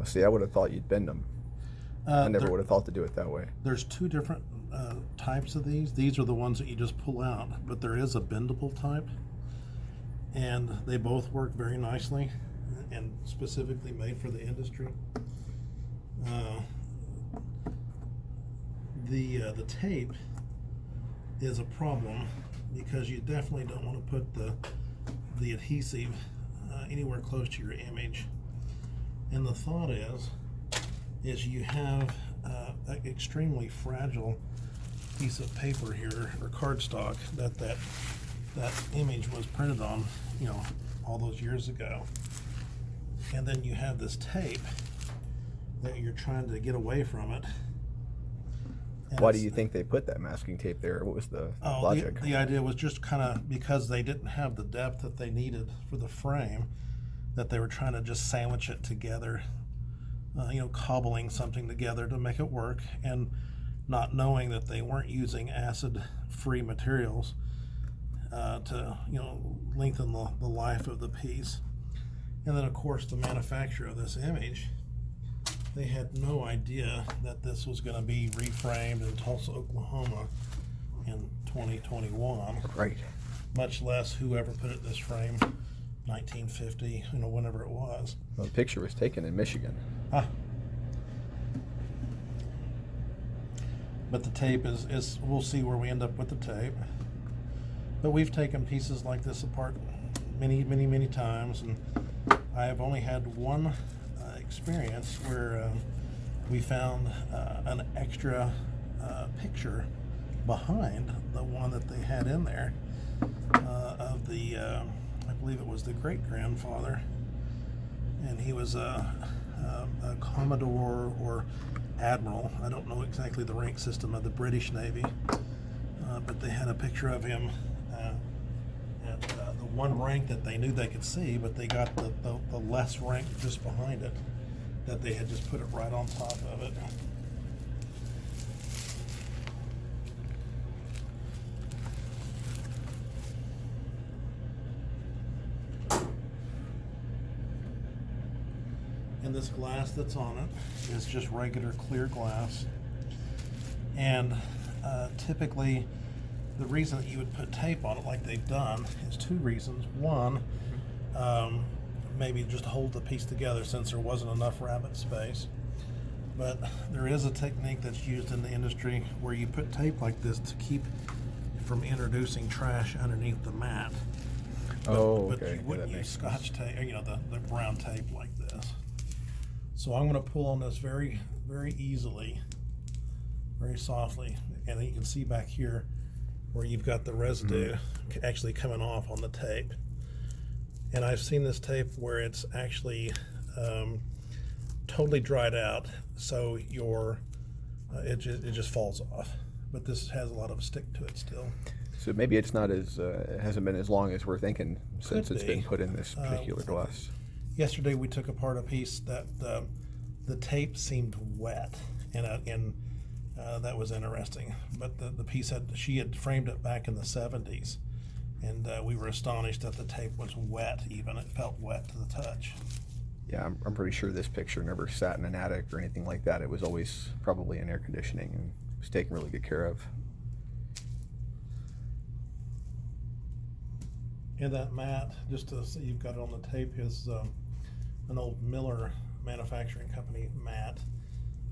See, I would have thought you'd bend them. I never would have thought to do it that way. There's two different types of these. These are the ones that you just pull out, but there is a bendable type, and they both work very nicely and specifically made for the industry. The tape is a problem because you definitely don't want to put the adhesive anywhere close to your image. And the thought is you have an extremely fragile piece of paper here, or cardstock, that image was printed on, all those years ago. And then you have this tape that you're trying to get away from it. And why do you think they put that masking tape there? What was the logic? The idea was just kind of because they didn't have the depth that they needed for the frame, that they were trying to just sandwich it together, cobbling something together to make it work, and not knowing that they weren't using acid-free materials to lengthen the life of the piece. And then, of course, the manufacturer of this image, they had no idea that this was going to be reframed in Tulsa, Oklahoma in 2021. Right. Much less whoever put it in this frame, 1950, whenever it was. Well, the picture was taken in Michigan. But the tape is, we'll see where we end up with the tape. But we've taken pieces like this apart many, many, many times, and I have only had one experience where we found an extra picture behind the one that they had in there of the, I believe it was the great-grandfather, and he was a Commodore or Admiral. I don't know exactly the rank system of the British Navy, but they had a picture of him at the one rank that they knew they could see, but they got the less rank just behind it, that they had just put it right on top of it. And this glass that's on it is just regular clear glass. And typically, the reason that you would put tape on it like they've done is two reasons. One, maybe just hold the piece together since there wasn't enough rabbit space. But there is a technique that's used in the industry where you put tape like this to keep from introducing trash underneath the mat. But Okay. you wouldn't use Scotch tape, the brown tape like this. So I'm going to pull on this very, very easily, very softly, and then you can see back here where you've got the residue actually coming off on the tape. And I've seen this tape where it's actually totally dried out, so it just falls off. But this has a lot of stick to it still. So maybe it's not as it hasn't been as long as we're thinking since Could it's be. been put in this particular glass. Yesterday we took apart a piece that the tape seemed wet, and that was interesting. But the piece she had framed it back in the 70s, and we were astonished that the tape was wet. Even it felt wet to the touch. Yeah, I'm pretty sure this picture never sat in an attic or anything like that. It was always probably in air conditioning and was taken really good care of. And that mat, just to see you've got it on the tape, is an old Miller manufacturing company mat.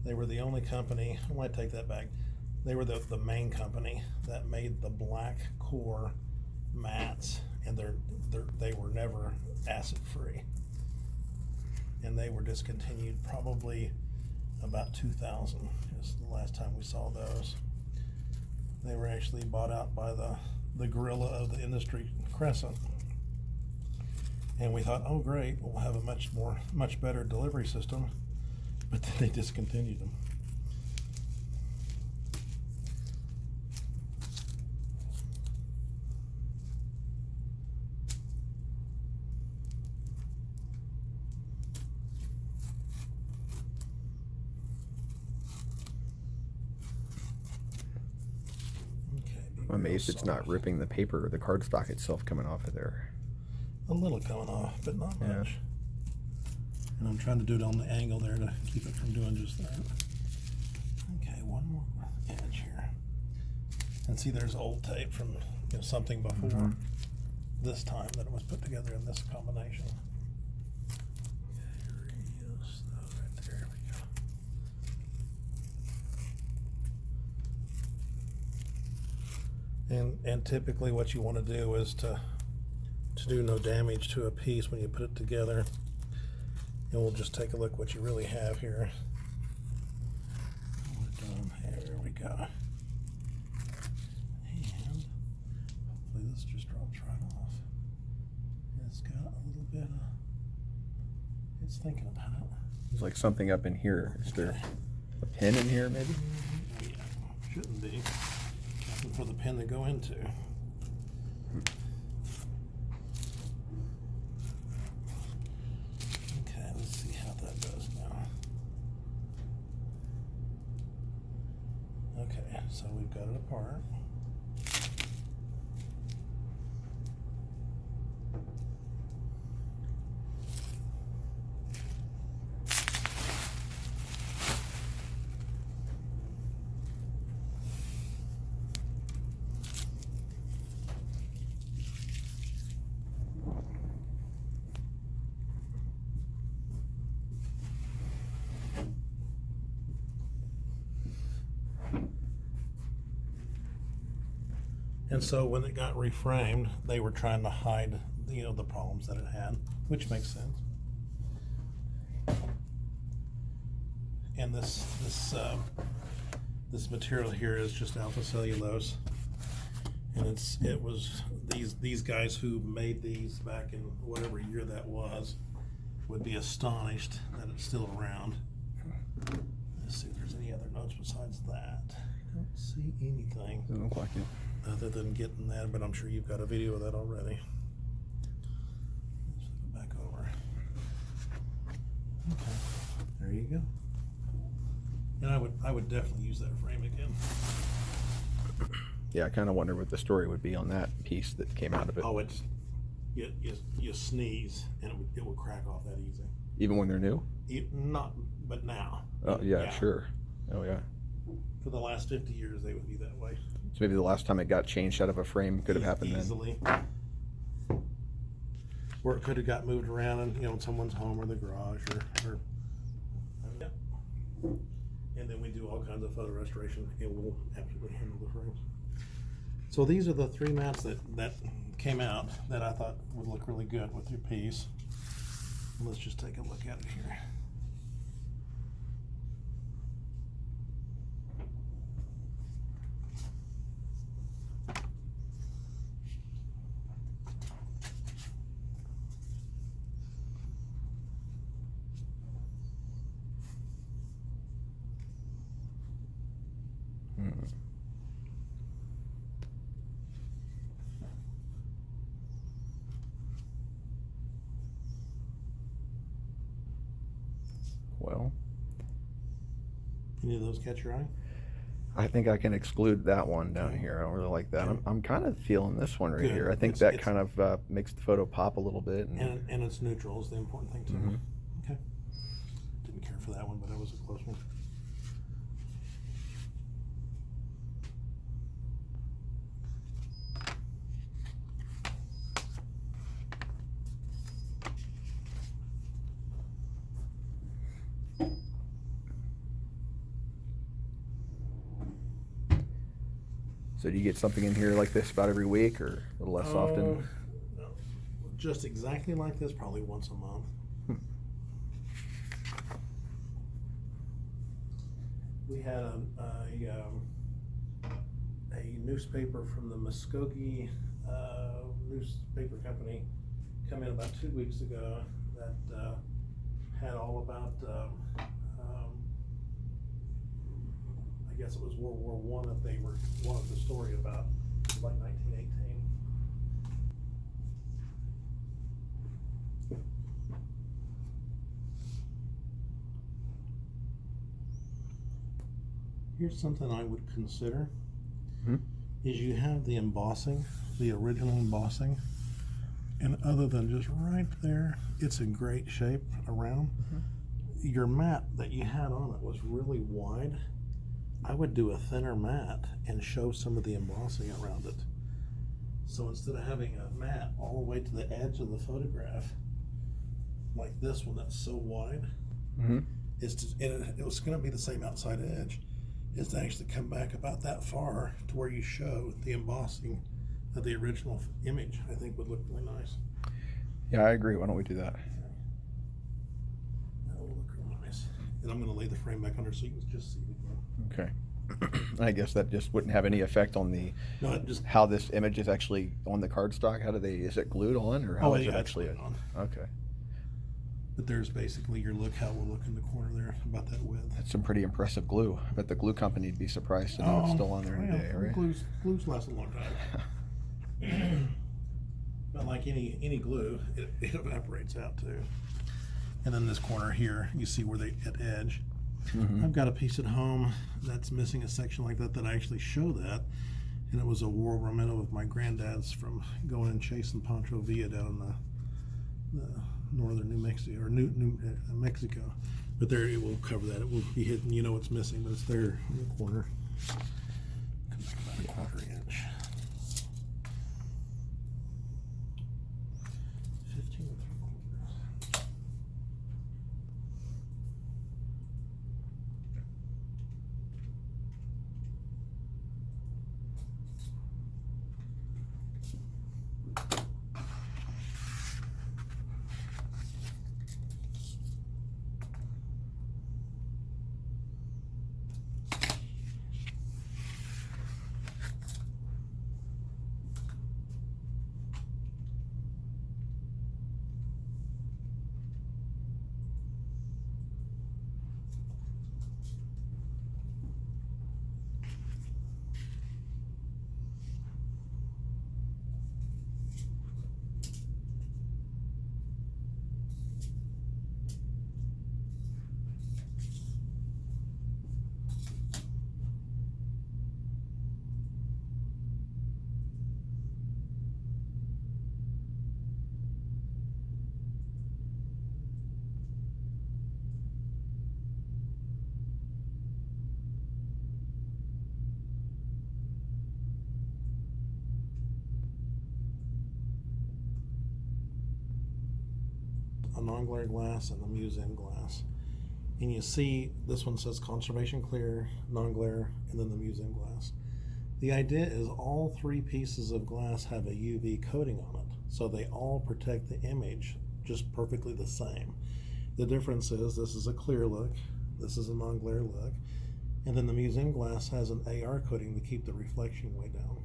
They were the only company, I might take that back, they were the main company that made the black core mats, and they were never acid free. And they were discontinued probably about 2000 is the last time we saw those. They were actually bought out by the gorilla of the industry, Crescent. And we thought, oh great, we'll have a much better delivery system, but then they discontinued them. I'm amazed it's not ripping the paper or the cardstock itself coming off of there. A little coming off, but not much. And I'm trying to do it on the angle there to keep it from doing just that. Okay, one more edge here. And see, there's old tape from something before this time that it was put together in this combination. Right there we go. And typically what you want to do is to do no damage to a piece when you put it together. And we'll just take a look what you really have here. We're done. There we go. And hopefully this just drops right off. It's got a little bit of, it's thinking about it. There's like something up in here. Is there a pin in here maybe? Yeah, shouldn't be. Nothing for the pin to go into. Okay, let's see how that does now. Okay, so we've got it apart. And so when it got reframed, they were trying to hide, the problems that it had, which makes sense. And this material here is just alpha cellulose, and it was these guys who made these back in whatever year that was would be astonished that it's still around. Let's see if there's any other notes besides that. I don't see anything. Doesn't look like it. Other than getting that, but I'm sure you've got a video of that already. Let's flip it back over. Okay, there you go. And I would definitely use that frame again. Yeah, I kind of wonder what the story would be on that piece that came out of it. Oh, it's you sneeze and it would crack off that easy. Even when they're new? Not, but now. Oh yeah, sure. Oh yeah. For the last 50 years, they would be that way. So maybe the last time it got changed out of a frame could have happened easily. Or it could have got moved around in someone's home or the garage or yeah. And then we do all kinds of photo restoration. It will absolutely handle the frames. So these are the three mats that came out that I thought would look really good with your piece. Let's just take a look at it here. Well, Any of those catch your eye? I think I can exclude that one down here. I don't really like that. I'm kind of feeling this one right Good. here. I think that kind of makes the photo pop a little bit. And it's neutral is the important thing too. Okay. Didn't care for that one, but that was a close one. So do you get something in here like this about every week or a little less often? No. Just exactly like this, probably once a month. We had a newspaper from the Muskogee newspaper company come in about 2 weeks ago that had all about I guess it was World War I that they wanted the story about. It was like 1918. Here's something I would consider. Is you have the embossing, the original embossing, And other than just right there, it's in great shape around. Your mat that you had on it was really wide. I would do a thinner mat and show some of the embossing around it. So instead of having a mat all the way to the edge of the photograph, like this one that's so wide, is to, and it was going to be the same outside edge, is to actually come back about that far to where you show the embossing of the original image. I think would look really nice. Yeah, I agree. Why don't we do that? That will look real nice. And I'm going to lay the frame back under so you can just see it. Okay. I guess that just wouldn't have any effect on the No, it just how this image is actually on the cardstock. How do they? Is it glued on, or how is it yeah, actually? it's on. Okay. But there's basically your look how it will look in the corner there about that width. That's some pretty impressive glue. I bet the glue company would be surprised to know it's still on there today, right? Glues last a long time. But like any glue, it evaporates out too. And then this corner here, you see where they at edge. I've got a piece at home that's missing a section like that I actually show that, and it was a war memento of my granddad's from going and chasing Pancho Villa down in the northern New Mexico or New Mexico. But there it will cover that. It will be hidden. You know it's missing, but it's there in the corner. Come back about a quarter inch. 15 and 3/4. A non-glare glass and the museum glass. And you see this one says conservation clear, non-glare, and then the museum glass. The idea is all three pieces of glass have a UV coating on it, so they all protect the image just perfectly the same. The difference is this is a clear look, this is a non-glare look, and then the museum glass has an AR coating to keep the reflection way down.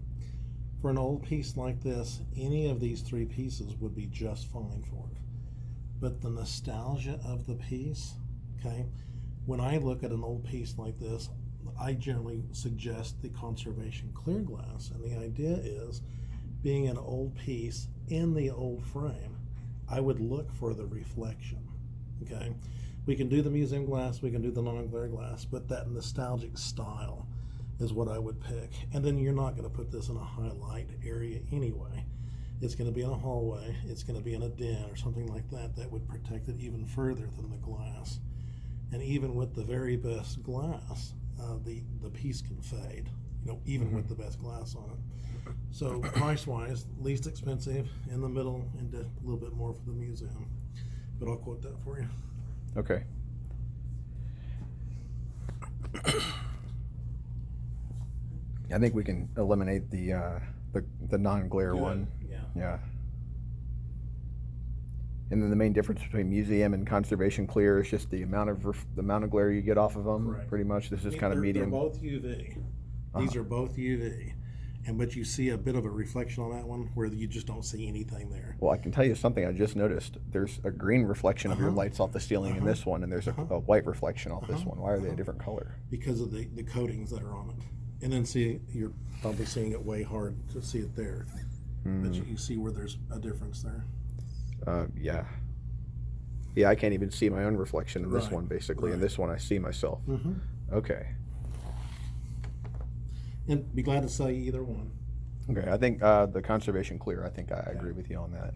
For an old piece like this, any of these three pieces would be just fine for it. But the nostalgia of the piece, okay, when I look at an old piece like this, I generally suggest the conservation clear glass. And the idea is, being an old piece in the old frame, I would look for the reflection, okay? We can do the museum glass, we can do the non-glare glass, but that nostalgic style is what I would pick. And then you're not gonna put this in a highlight area anyway. It's going to be in a hallway, it's going to be in a den or something like that that would protect it even further than the glass. And even with the very best glass, the piece can fade, you know, even with the best glass on it. So price-wise, least expensive, in the middle, and a little bit more for the museum. But I'll quote that for you. Okay. I think we can eliminate the non-glare Good. one. Yeah. Yeah. And then the main difference between museum and conservation clear is just the amount of glare you get off of them. Correct. Pretty much, this is kind of medium. They're both UV. These are both UV, and but you see a bit of a reflection on that one where you just don't see anything there. Well, I can tell you something I just noticed. There's a green reflection of your lights off the ceiling in this one, and there's a white reflection off this one. Why are they a different color? Because of the coatings that are on it. And then see, you're probably seeing it way hard to see it there. But you see where there's a difference there. Yeah. Yeah, I can't even see my own reflection in this Right, one, basically. In right. this one, I see myself. Okay. And be glad to sell you either one. Okay, I think the conservation clear, I think I agree with you on that.